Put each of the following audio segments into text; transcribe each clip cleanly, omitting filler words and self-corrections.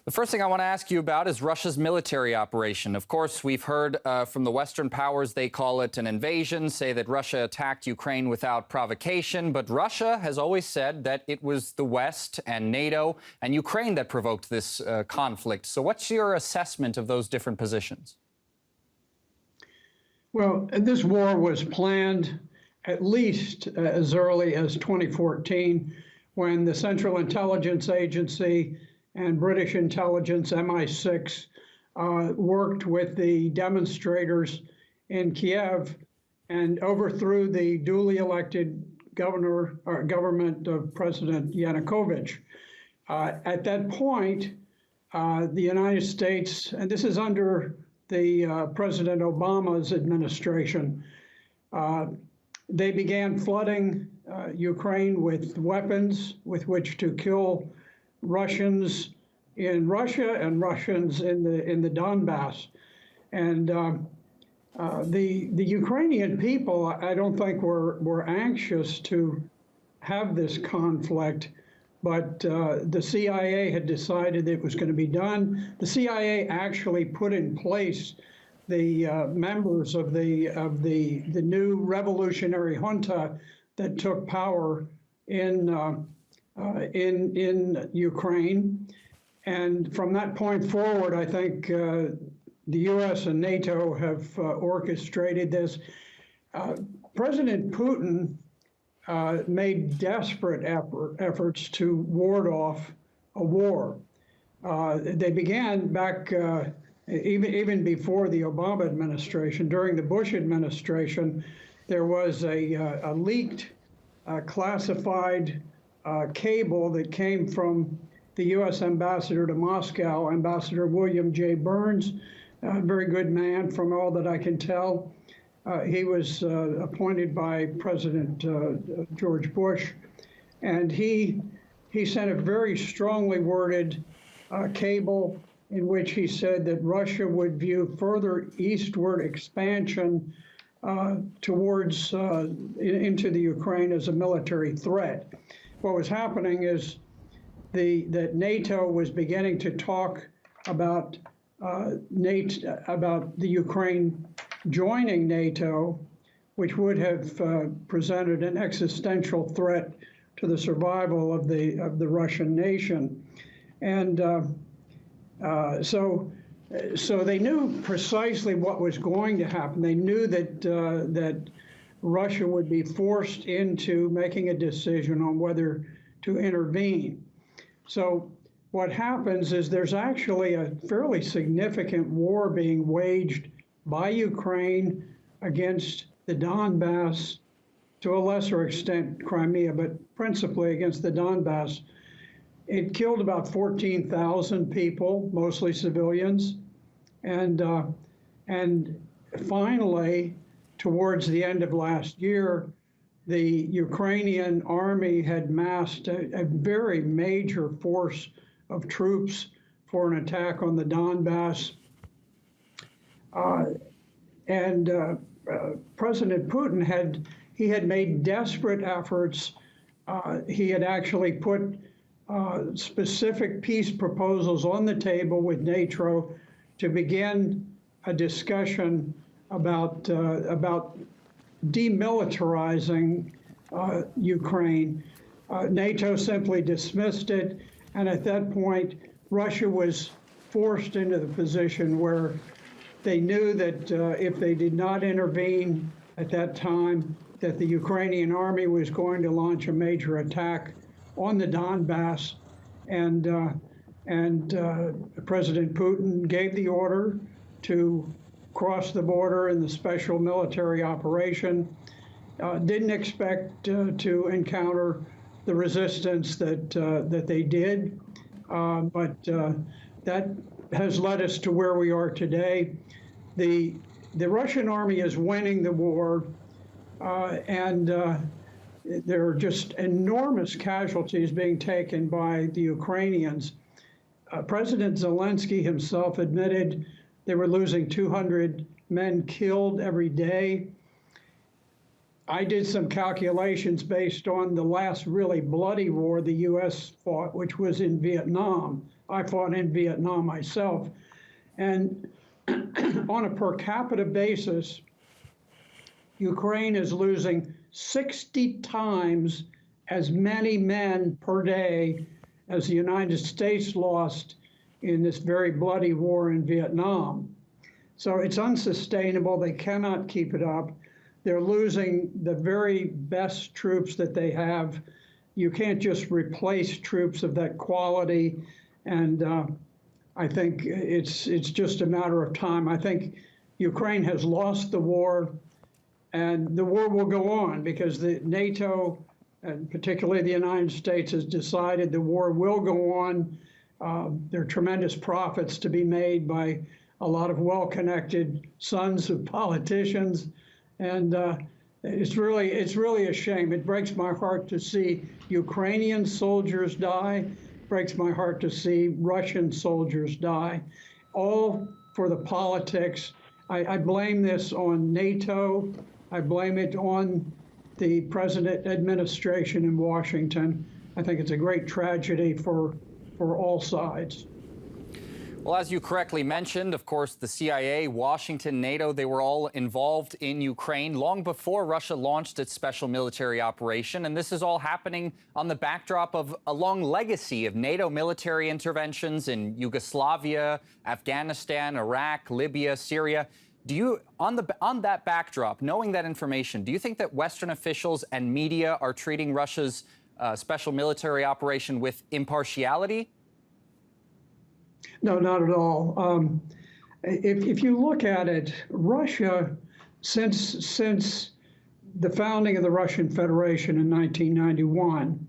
The first thing I want to ask you about is Russia's military operation. Of course, we've heard from the Western powers, they call it an invasion, say that Russia attacked Ukraine without provocation. But Russia has always said that it was the West and NATO and Ukraine that provoked this conflict. So what's your assessment of those different positions? Well, this war was planned at least as early as 2014, when the Central Intelligence Agency and British intelligence, MI6, worked with the demonstrators in Kiev and overthrew the duly elected government of President Yanukovych. At that point, the United States, and this is under the President Obama's administration, they began flooding Ukraine with weapons with which to kill Russians in Russia and Russians in the Donbass. And the Ukrainian people, I don't think were anxious to have this conflict, but the CIA had decided it was going to be done. The CIA actually put in place the members of the new revolutionary junta that took power in Ukraine. And from that point forward, I think the US and NATO have orchestrated this. President Putin made desperate efforts to ward off a war. They began back even before the Obama administration. During the Bush administration, there was a leaked, classified cable that came from the U.S. ambassador to Moscow, Ambassador William J. Burns, a very good man from all that I can tell. He was appointed by President George Bush, and he sent a very strongly worded cable in which he said that Russia would view further eastward expansion towards into the Ukraine as a military threat. What was happening is that NATO was beginning to talk about about the Ukraine joining NATO, which would have presented an existential threat to the survival of the Russian nation, and so they knew precisely what was going to happen. They knew that Russia would be forced into making a decision on whether to intervene. So what happens is there's actually a fairly significant war being waged by Ukraine against the Donbass, to a lesser extent Crimea, but principally against the Donbass. It killed about 14,000 people, mostly civilians, and finally, towards the end of last year, the Ukrainian army had massed a very major force of troops for an attack on the Donbass. President Putin had made desperate efforts. He had actually put specific peace proposals on the table with NATO to begin a discussion about demilitarizing Ukraine. NATO simply dismissed it, and at that point, Russia was forced into the position where they knew that if they did not intervene at that time, that the Ukrainian army was going to launch a major attack on the Donbass, and President Putin gave the order to cross the border in the special military operation. Didn't expect to encounter the resistance that they did, but that has led us to where we are today. The Russian army is winning the war, and there are just enormous casualties being taken by the Ukrainians. President Zelensky himself admitted they were losing 200 men killed every day. I did some calculations based on the last really bloody war the U.S. fought, which was in Vietnam. I fought in Vietnam myself. And on a per capita basis, Ukraine is losing 60 times as many men per day as the United States lost in this very bloody war in Vietnam. So it's unsustainable. They cannot keep it up. They're losing the very best troops that they have. You can't just replace troops of that quality. And I think it's just a matter of time. I think Ukraine has lost the war, and the war will go on because the NATO, and particularly the United States, has decided the war will go on. There are tremendous profits to be made by a lot of well-connected sons of politicians, and it's really a shame. It breaks my heart to see Ukrainian soldiers die. It breaks my heart to see Russian soldiers die, all for the politics. I blame this on NATO. I blame it on the president administration in Washington. I think it's a great tragedy for all sides. Well, as you correctly mentioned, of course, the CIA, Washington, NATO, they were all involved in Ukraine long before Russia launched its special military operation. And this is all happening on the backdrop of a long legacy of NATO military interventions in Yugoslavia, Afghanistan, Iraq, Libya, Syria. Do you, on that backdrop, knowing that information, do you think that Western officials and media are treating Russia's special military operation with impartiality? No, not at all. If you look at it, Russia, since the founding of the Russian Federation in 1991,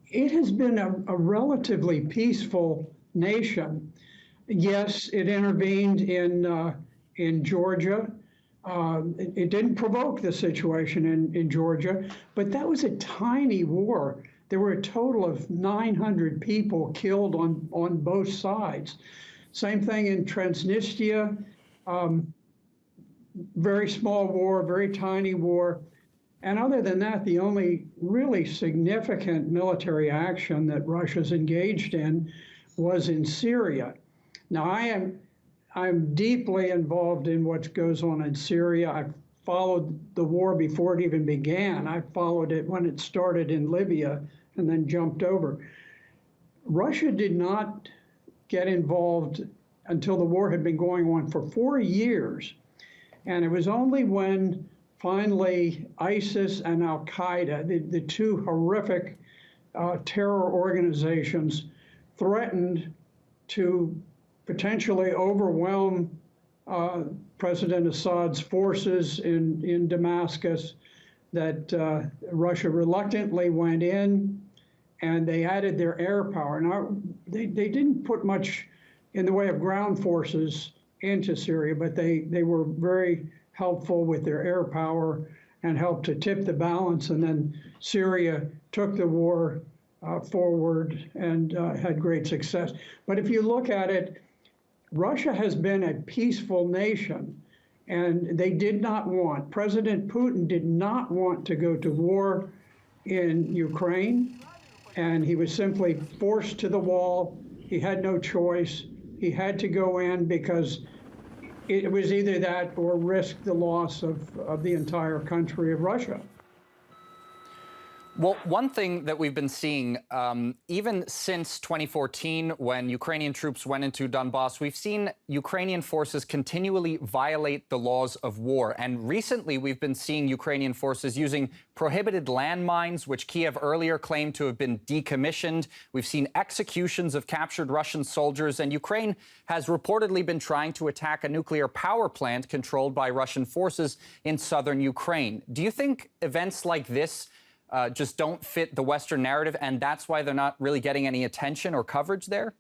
it has been a relatively peaceful nation. Yes, it intervened in Georgia. It didn't provoke the situation in Georgia, but that was a tiny war. There were a total of 900 people killed on both sides. Same thing in Transnistria, very small war, very tiny war. And other than that, the only really significant military action that Russia's engaged in was in Syria. Now, I'm deeply involved in what goes on in Syria. I've followed the war before it even began. I followed it when it started in Libya and then jumped over. Russia did not get involved until the war had been going on for 4 years. And it was only when finally ISIS and Al-Qaeda, the two horrific terror organizations, threatened to potentially overwhelm President Assad's forces in Damascus, that Russia reluctantly went in, and they added their air power. Now, they didn't put much in the way of ground forces into Syria, but they were very helpful with their air power and helped to tip the balance. And then Syria took the war forward and had great success. But if you look at it, Russia has been a peaceful nation, and they did not want, President Putin did not want to go to war in Ukraine, and he was simply forced to the wall. He had no choice. He had to go in because it was either that or risk the loss of the entire country of Russia. Well, one thing that we've been seeing, even since 2014, when Ukrainian troops went into Donbass, we've seen Ukrainian forces continually violate the laws of war. And recently, we've been seeing Ukrainian forces using prohibited landmines, which Kiev earlier claimed to have been decommissioned. We've seen executions of captured Russian soldiers, and Ukraine has reportedly been trying to attack a nuclear power plant controlled by Russian forces in southern Ukraine. Do you think events like this just don't fit the Western narrative, and that's why they're not really getting any attention or coverage there?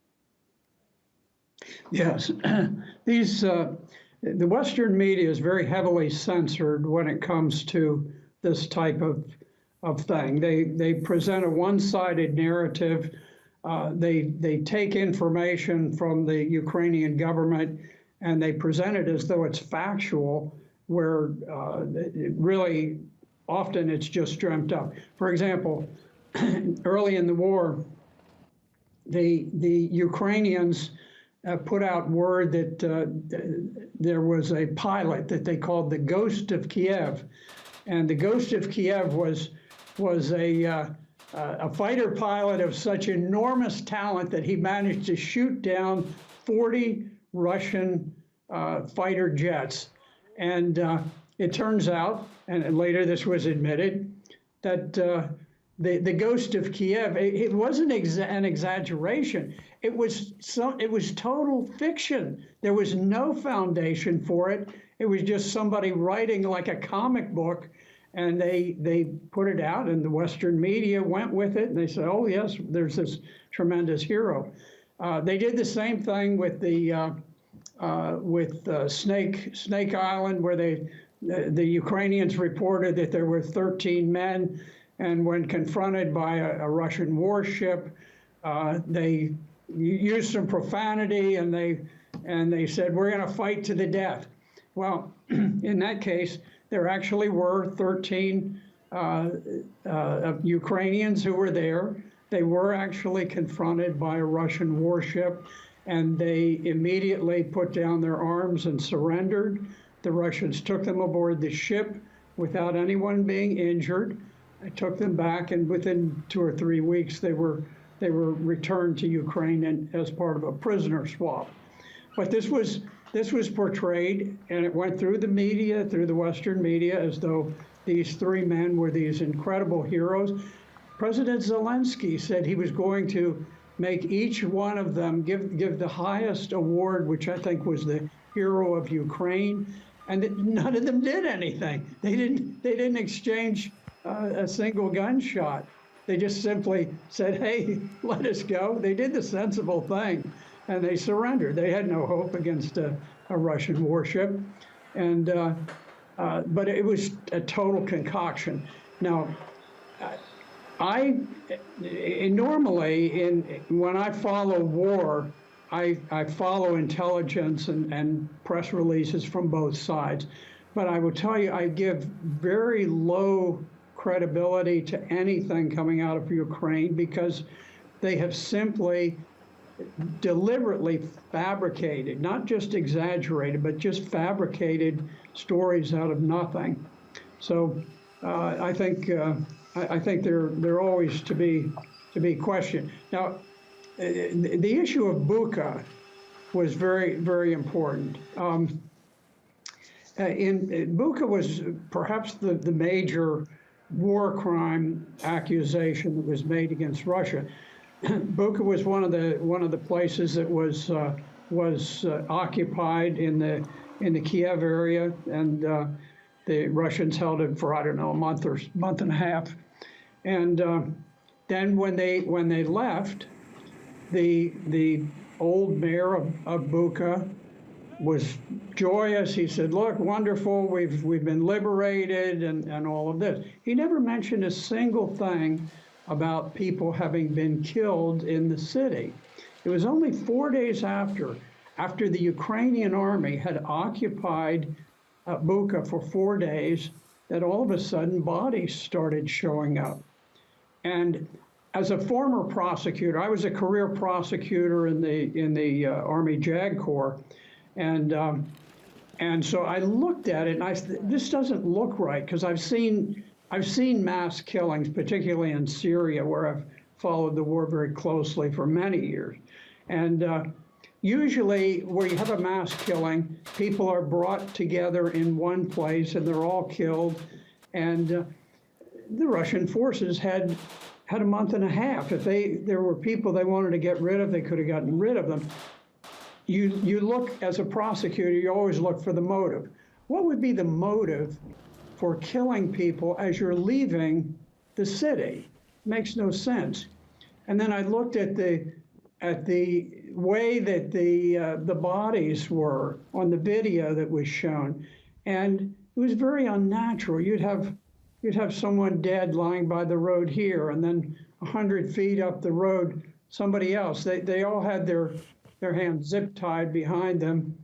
Yes. The Western media is very heavily censored when it comes to this type of thing. They present a one-sided narrative. They take information from the Ukrainian government and they present it as though it's factual, where really often it's just dreamt up. For example, early in the war, the Ukrainians put out word that there was a pilot that they called the Ghost of Kiev, and the Ghost of Kiev was a fighter pilot of such enormous talent that he managed to shoot down 40 Russian fighter jets. And it turns out, and later this was admitted, that the Ghost of Kiev, it wasn't an exaggeration. It was total fiction. There was no foundation for it. It was just somebody writing like a comic book, and they put it out, and the Western media went with it, and they said, "Oh yes, there's this tremendous hero." They did the same thing with Snake Island, where the Ukrainians reported that there were 13 men, and when confronted by a Russian warship, they used some profanity, and they said, "We're going to fight to the death." Well, in that case, there actually were 13 Ukrainians who were there. They were actually confronted by a Russian warship, and they immediately put down their arms and surrendered. The Russians took them aboard the ship without anyone being injured. They took them back, and within 2 or 3 weeks, they were returned to Ukraine as part of a prisoner swap. But this was portrayed, and it went through the media, through the Western media, as though these 3 men were these incredible heroes. President Zelensky said he was going to make each one of them give the highest award, which I think was the Hero of Ukraine, and none of them did anything. They didn't exchange a single gunshot. They just simply said, "Hey, let us go." They did the sensible thing, and they surrendered. They had no hope against a Russian warship, and but it was a total concoction. Now, normally when I follow war, I follow intelligence and press releases from both sides. But I will tell you, I give very low credibility to anything coming out of Ukraine, because they have simply deliberately fabricated, not just exaggerated, but just fabricated stories out of nothing. So I think they're always to be questioned. Now, the issue of Bucha was very, very important. Bucha was perhaps the major war crime accusation that was made against Russia. Bucha was one of the places that was occupied in the Kiev area, and the Russians held it for, I don't know, a month and a half. And then when they left, the old mayor of Bucha was joyous. He said, "Look, wonderful, we've been liberated," and all of this. He never mentioned a single thing about people having been killed in the city. It was only 4 days after the Ukrainian army had occupied Bucha for 4 days, that all of a sudden bodies started showing up. And as a former prosecutor, I was a career prosecutor in the Army JAG Corps, and so I looked at it and I said, "This doesn't look right," because I've seen mass killings, particularly in Syria, where I've followed the war very closely for many years. And usually where you have a mass killing, people are brought together in one place and they're all killed. And the Russian forces had a month and a half. If there were people they wanted to get rid of, they could have gotten rid of them. You look, as a prosecutor, you always look for the motive. What would be the motive for killing people as you're leaving the city? Makes no sense. And then I looked at the way that the bodies were on the video that was shown, and it was very unnatural. You'd have someone dead lying by the road here, and then 100 feet up the road, somebody else. They all had their hands zip tied behind them,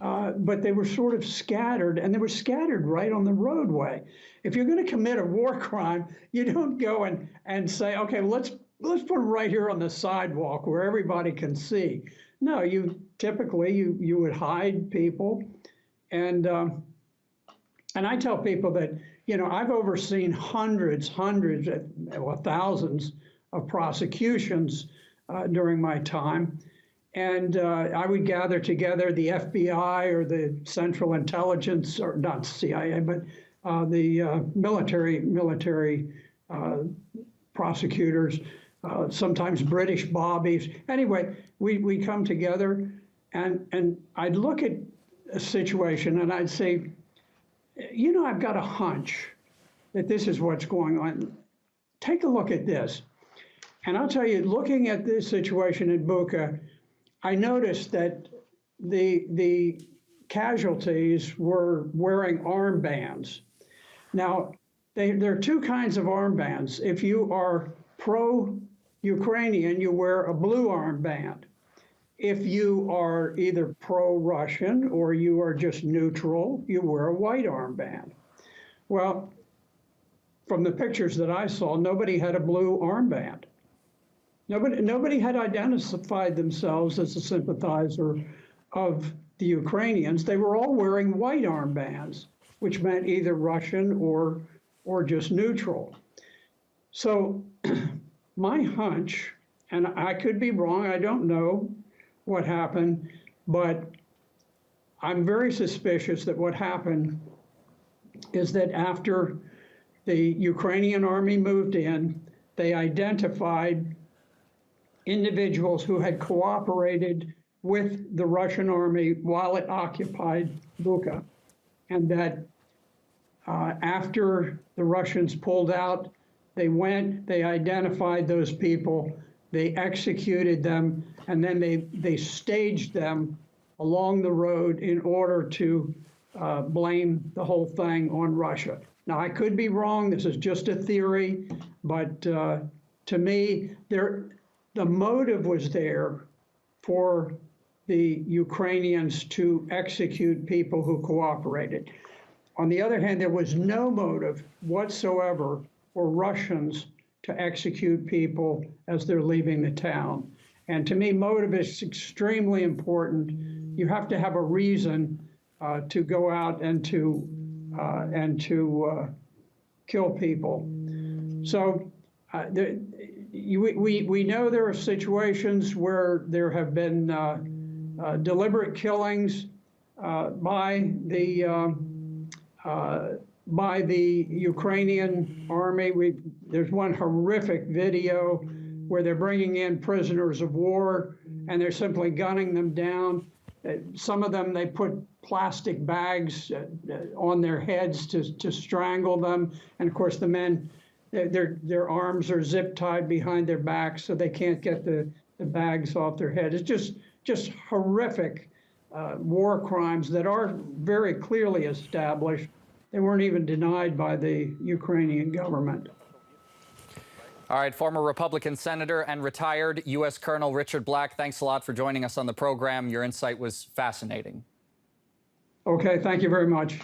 but they were sort of scattered, and they were scattered right on the roadway. If you're going to commit a war crime, you don't go and say, "Okay, let's let's put them right here on the sidewalk where everybody can see. No, you typically you would hide people, and I tell people that, you know, I've overseen hundreds, well, thousands of prosecutions during my time. And I would gather together the FBI or the Central Intelligence, or not CIA, but the military prosecutors, sometimes British bobbies. Anyway, we come together, and I'd look at a situation and I'd say, you know, I've got a hunch that this is what's going on. Take a look at this. And I'll tell you, looking at this situation in Bucha, I noticed that the casualties were wearing armbands. Now, there are two kinds of armbands. If you are pro-Ukrainian, you wear a blue armband. If you are either pro-Russian or you are just neutral, you wear a white armband. Well, from the pictures that I saw, nobody had a blue armband. Nobody had identified themselves as a sympathizer of the Ukrainians. They were all wearing white armbands, which meant either Russian or just neutral. So my hunch, and I could be wrong, I don't know what happened, but I'm very suspicious that what happened is that after the Ukrainian army moved in, they identified individuals who had cooperated with the Russian army while it occupied Bucha, and that after the Russians pulled out, they identified those people, they executed them, and then they staged them along the road in order to blame the whole thing on Russia. Now, I could be wrong, this is just a theory, but to me, the motive was there for the Ukrainians to execute people who cooperated. On the other hand, there was no motive whatsoever for Russians to execute people as they're leaving the town. And to me, motive is extremely important. You have to have a reason to go out and to kill people. So we know there are situations where there have been deliberate killings by the Ukrainian army. There's one horrific video where they're bringing in prisoners of war and they're simply gunning them down. Some of them, they put plastic bags on their heads to strangle them. And of course, the men, their arms are zip tied behind their backs so they can't get the bags off their head. It's just horrific war crimes that are very clearly established. They weren't even denied by the Ukrainian government. All right, former Republican Senator and retired U.S. Colonel Richard Black, thanks a lot for joining us on the program. Your insight was fascinating. Okay, thank you very much.